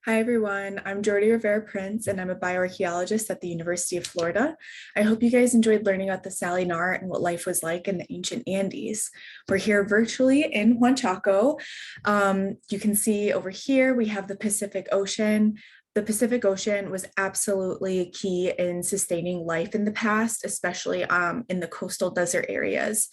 Hi everyone, I'm Jordy Rivera Prince and I'm a bioarchaeologist at the University of Florida. I hope you guys enjoyed learning about the Salinar and what life was like in the ancient Andes. We're here virtually in Huanchaco. You can see over here we have the Pacific Ocean. The Pacific Ocean was absolutely key in sustaining life in the past, especially in the coastal desert areas.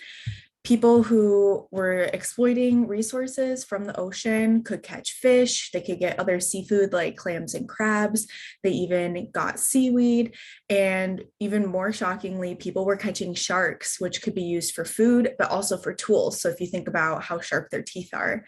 People who were exploiting resources from the ocean could catch fish, they could get other seafood like clams and crabs, they even got seaweed, and even more shockingly, people were catching sharks, which could be used for food, but also for tools. So if you think about how sharp their teeth are.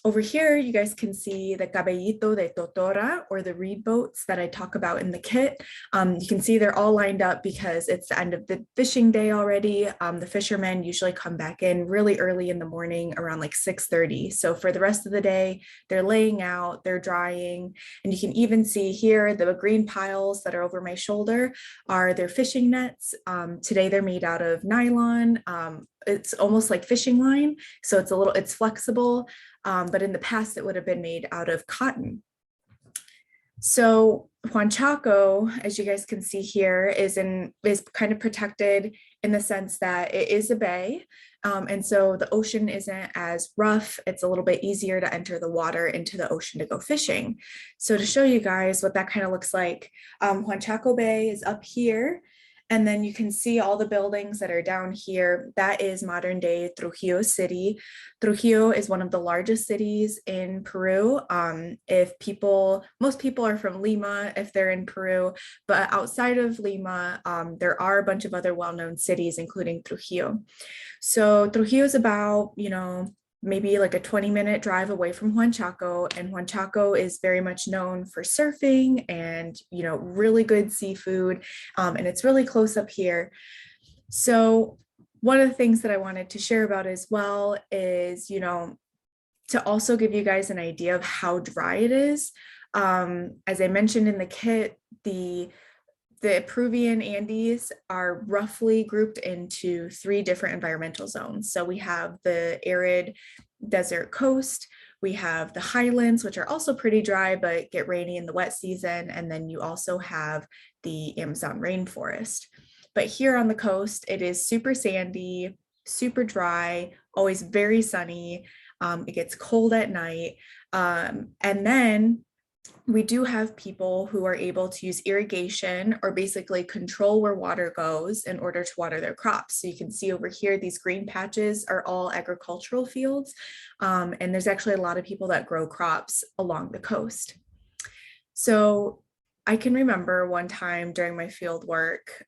Over here, you guys can see the cabellito de totora, or the reed boats that I talk about in the kit. You can see they're all lined up because it's the end of the fishing day already. The fishermen usually come back in really early in the morning around like 6:30. So for the rest of the day, they're laying out, they're drying, and you can even see here the green piles that are over my shoulder are their fishing nets. Today they're made out of nylon. It's almost like fishing line, so it's flexible, but in the past it would have been made out of cotton. So Huanchaco, as you guys can see here, is kind of protected in the sense that it is a bay, and so the ocean isn't as rough. It's a little bit easier to enter the water into the ocean to go fishing. So to show you guys what that kind of looks like, Huanchaco Bay is up here. And then you can see all the buildings that are down here. That is modern day Trujillo City. Trujillo is one of the largest cities in Peru. Most people are from Lima if they're in Peru, but outside of Lima, there are a bunch of other well-known cities, including Trujillo. So Trujillo is about, maybe like a 20-minute drive away from Huanchaco, and Huanchaco is very much known for surfing and really good seafood, and it's really close up here. So one of the things that I wanted to share about as well is to also give you guys an idea of how dry it is. As I mentioned in the kit, the Peruvian Andes are roughly grouped into 3 different environmental zones. So we have the arid desert coast, we have the highlands, which are also pretty dry, but get rainy in the wet season. And then you also have the Amazon rainforest. But here on the coast, it is super sandy, super dry, always very sunny. It gets cold at night. And then we do have people who are able to use irrigation or basically control where water goes in order to water their crops. So you can see over here, these green patches are all agricultural fields. And there's actually a lot of people that grow crops along the coast. So I can remember one time during my field work,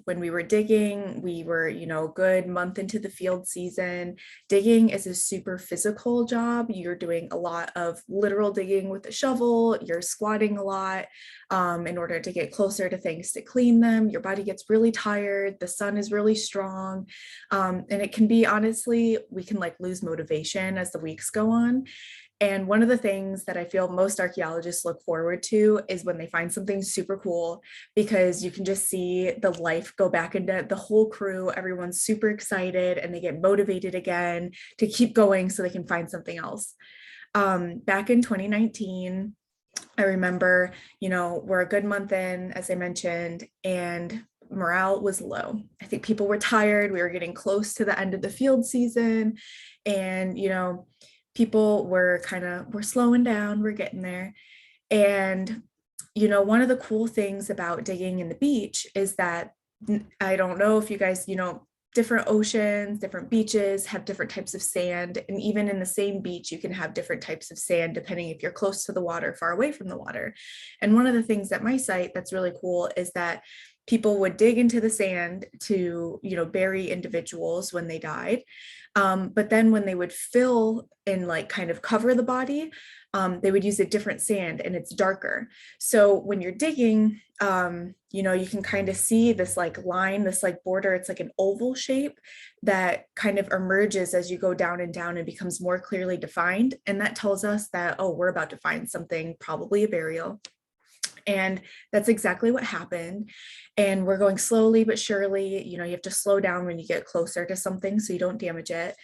when we were digging, we were, a good month into the field season. Digging is a super physical job. You're doing a lot of literal digging with a shovel. You're squatting a lot in order to get closer to things to clean them. Your body gets really tired. The sun is really strong. And it can be, honestly, we can lose motivation as the weeks go on. And one of the things that I feel most archaeologists look forward to is when they find something super cool, because you can just see the life go back into the whole crew. Everyone's super excited and they get motivated again to keep going so they can find something else. Back in 2019, I remember, we're a good month in, as I mentioned, and morale was low. I think people were tired. We were getting close to the end of the field season, and, people were we're slowing down, we're getting there. And, one of the cool things about digging in the beach is that, I don't know if you guys, different oceans, different beaches have different types of sand. And even in the same beach, you can have different types of sand, depending if you're close to the water, far away from the water. And one of the things at my site that's really cool is that people would dig into the sand to, bury individuals when they died. But then when they would fill and kind of cover the body, they would use a different sand and it's darker. So when you're digging, you can kind of see this line, this border, it's like an oval shape that kind of emerges as you go down and down and becomes more clearly defined. And that tells us that, oh, we're about to find something, probably a burial. And that's exactly what happened. And we're going slowly but surely. You have to slow down when you get closer to something so you don't damage it.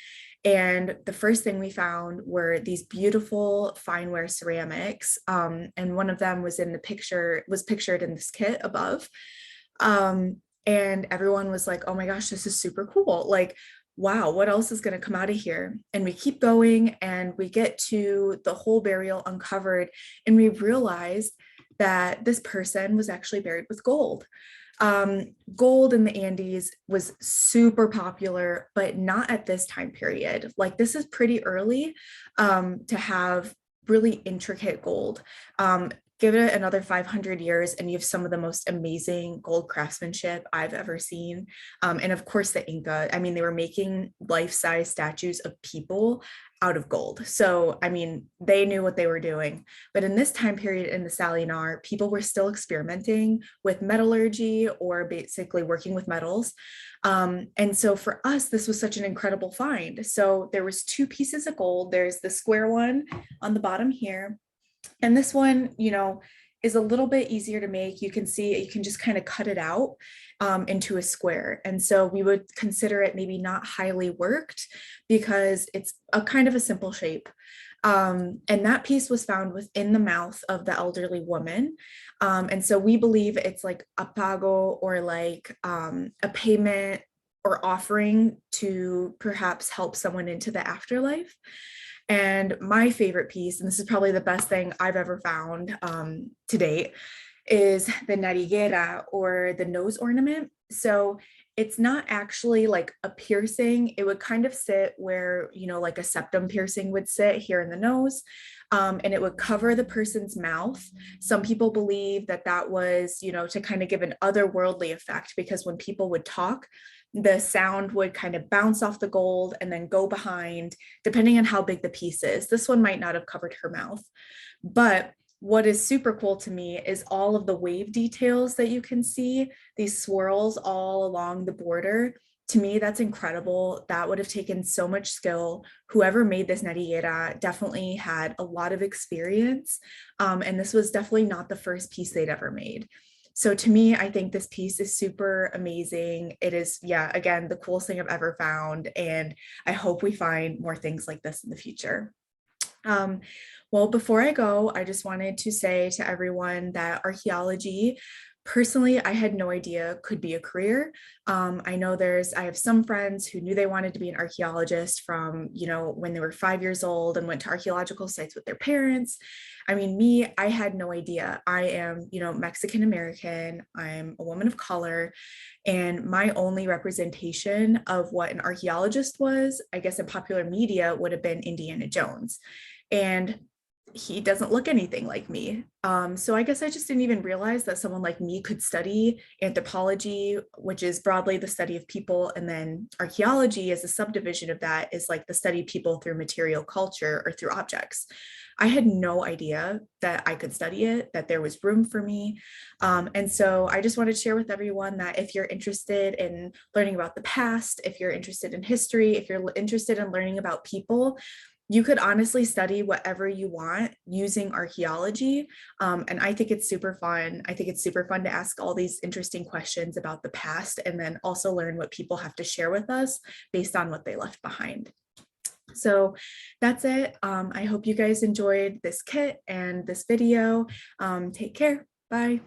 And the first thing we found were these beautiful fineware ceramics. And one of them was pictured in this kit above. And everyone was like, oh my gosh, this is super cool. Like, wow, what else is going to come out of here? And we keep going and we get to the whole burial uncovered. And we realized that this person was actually buried with gold. Gold in the Andes was super popular, but not at this time period. Like this is pretty early to have really intricate gold. Give it another 500 years and you have some of the most amazing gold craftsmanship I've ever seen. And of course the Inca, I mean, they were making life-size statues of people out of gold. So, I mean, they knew what they were doing. But in this time period in the Salinar, people were still experimenting with metallurgy or basically working with metals. And so for us, this was such an incredible find. So there was two pieces of gold. There's the square one on the bottom here. And this one, is a little bit easier to make. You can see, you can just kind of cut it out into a square. And so we would consider it maybe not highly worked because it's a kind of a simple shape. And that piece was found within the mouth of the elderly woman. And so we believe it's like a pago or like a payment or offering to perhaps help someone into the afterlife. And my favorite piece, and this is probably the best thing I've ever found to date, is the Narigera or the nose ornament. So it's not actually like a piercing. It would kind of sit where, like a septum piercing would sit here in the nose. And it would cover the person's mouth. Some people believe that that was, to kind of give an otherworldly effect, because when people would talk, the sound would kind of bounce off the gold and then go behind, depending on how big the piece is. This one might not have covered her mouth. But what is super cool to me is all of the wave details that you can see, these swirls all along the border. To me, that's incredible. That would have taken so much skill. Whoever made this Narigera definitely had a lot of experience. And this was definitely not the first piece they'd ever made. So to me, I think this piece is super amazing. It is, again, the coolest thing I've ever found. And I hope we find more things like this in the future. Well, before I go, I just wanted to say to everyone that archaeology, personally, I had no idea could be a career. I know I have some friends who knew they wanted to be an archaeologist from, when they were 5 years old and went to archaeological sites with their parents. I mean, me, I had no idea. I am, Mexican American. I'm a woman of color. And my only representation of what an archaeologist was, I guess in popular media, would have been Indiana Jones. And he doesn't look anything like me. So I guess I just didn't even realize that someone like me could study anthropology, which is broadly the study of people. And then archaeology as a subdivision of that is like the study of people through material culture or through objects. I had no idea that I could study it, that there was room for me. And so I just wanted to share with everyone that if you're interested in learning about the past, if you're interested in history, if you're interested in learning about people, you could honestly study whatever you want using archaeology. And I think it's super fun. I think it's super fun to ask all these interesting questions about the past and then also learn what people have to share with us based on what they left behind. So that's it. I hope you guys enjoyed this kit and this video. Take care. Bye.